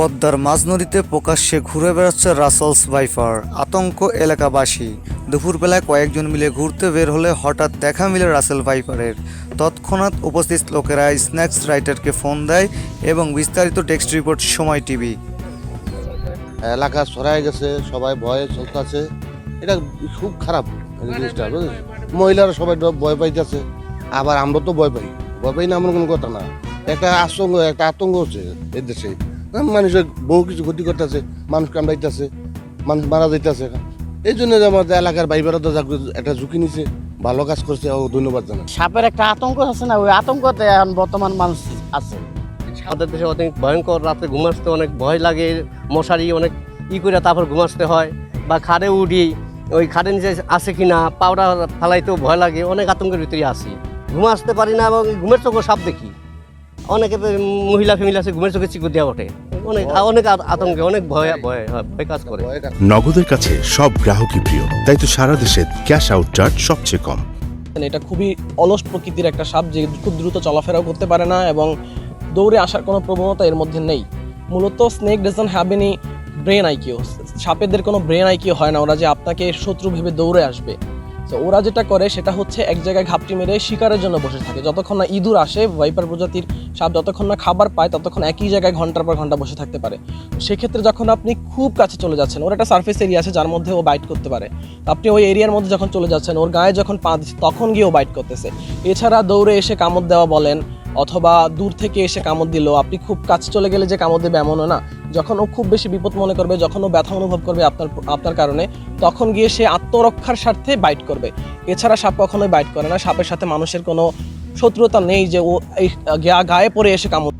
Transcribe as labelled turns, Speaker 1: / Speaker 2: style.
Speaker 1: পদ্মার মাঝ নদীতে প্রকাশ্যে ঘুরে বেড়াচ্ছে রাসেলস ভাইপার, আতঙ্ক এলাকাবাসী। দুপুরবেলায় কয়েকজন মিলে ঘুরতে বের হলে হঠাৎ দেখা মিলে রাসেল ভাইপারের। তৎক্ষণাৎ উপস্থিত লোকেরা স্ন্যাক্স রাইটারকে ফোন দেয় এবং বিস্তারিত টেক্সট রিপোর্ট সময় টিভি।
Speaker 2: এলাকা ছড়ায় গেছে, সবাই ভয়ে চলতেছে। এটা খুব খারাপ জিনিসটা, বুঝলি? মহিলারা সবাই ভয় পাইতেছে, আবার আমরা তো ভয় পাই না, এমন কোনো কথা না। একটা আতঙ্ক হচ্ছে এই দেশে। মানুষের বহু কিছু ক্ষতি করতেছে, মানুষ কামড়াইতেছে, মানুষ মারা যাইতেছে। এই জন্য আমাদের এলাকার ভাইবারা তো একটা ঝুঁকি নিছে, ভালো কাজ করছে, ও ধন্যবাদ জানাই।
Speaker 3: সাপের একটা আতঙ্ক আছে না, ওই আতঙ্কতে এখন বর্তমান মানুষ আছে।
Speaker 4: আমাদের দেশে অনেক ভয়ঙ্কর, রাতে ঘুমাতে অনেক ভয় লাগে, মশারি অনেক করে তারপর ঘুমাতে হয়, বা খাড়ে উঠি, ওই খাড়ে নিচে আছে কিনা পাউডার ফালাইতেও ভয় লাগে, অনেক আতঙ্কের ভিতরে আসি, ঘুমাতে পারি না। এবং ঘুমের চোখে সাপ দেখি, অনেকে মহিলা ফ্যামিলি আছে ঘুমের চোখে চিকুর দেওয়া ওঠে, অনেক আতঙ্কে, অনেক ভয় কাজ করে।
Speaker 5: নগদের কাছে সব গ্রাহকই প্রিয়, তাই তো সারা দেশে ক্যাশ আউট চার্জ সবচেয়ে কম।
Speaker 6: এটা খুবই অলস প্রকৃতির একটা সাপ, যে খুব দ্রুত চলাফেরাও করতে পারে না এবং দৌড়ে আসার কোনো প্রবণতা এর মধ্যে নেই। মূলত snake doesn't have any brain IQ. সাপেদের কোনো ব্রেন আইকিউ হয় না, ওরা যে আপনাকে শত্রু ভেবে দৌড়ে আসবে। তো ওরা যেটা করে সেটা হচ্ছে এক জায়গায় ঘাপটি মেরে শিকারের জন্য বসে থাকে। যতক্ষণ না ইঁদুর আসে, ভাইপার প্রজাতির সাপ যতক্ষণ না খাবার পায় ততক্ষণ একই জায়গায় ঘন্টার পর ঘন্টা বসে থাকতে পারে। সেক্ষেত্রে যখন আপনি খুব কাছে চলে যাচ্ছেন, ওর একটা সার্ফেস এরিয়া আছে যার মধ্যে ও বাইট করতে পারে, আপনি ওই এরিয়ার মধ্যে যখন চলে যাচ্ছেন, ওর গায়ে যখন পা দিচ্ছে তখন গিয়ে ও বাইট করতেছে। এছাড়া দৌড়ে এসে কামড় দেওয়া বলেন, অথবা দূর থেকে এসে কামড় দিল, আপনি খুব কাছে চলে গেলে যে কামড় দেবে এমনও না। যখন ও খুব বেশি বিপদ মনে করবে, যখন ও ব্যথা অনুভব করবে আপনার কারণে, তখন গিয়ে সে আত্মরক্ষার স্বার্থে বাইট করবে। এছাড়া সাপ কখনোই বাইট করে না। সাপের সাথে মানুষের কোনো শত্রুতা নেই যে ও এই গায়ে পড়ে এসে কামড়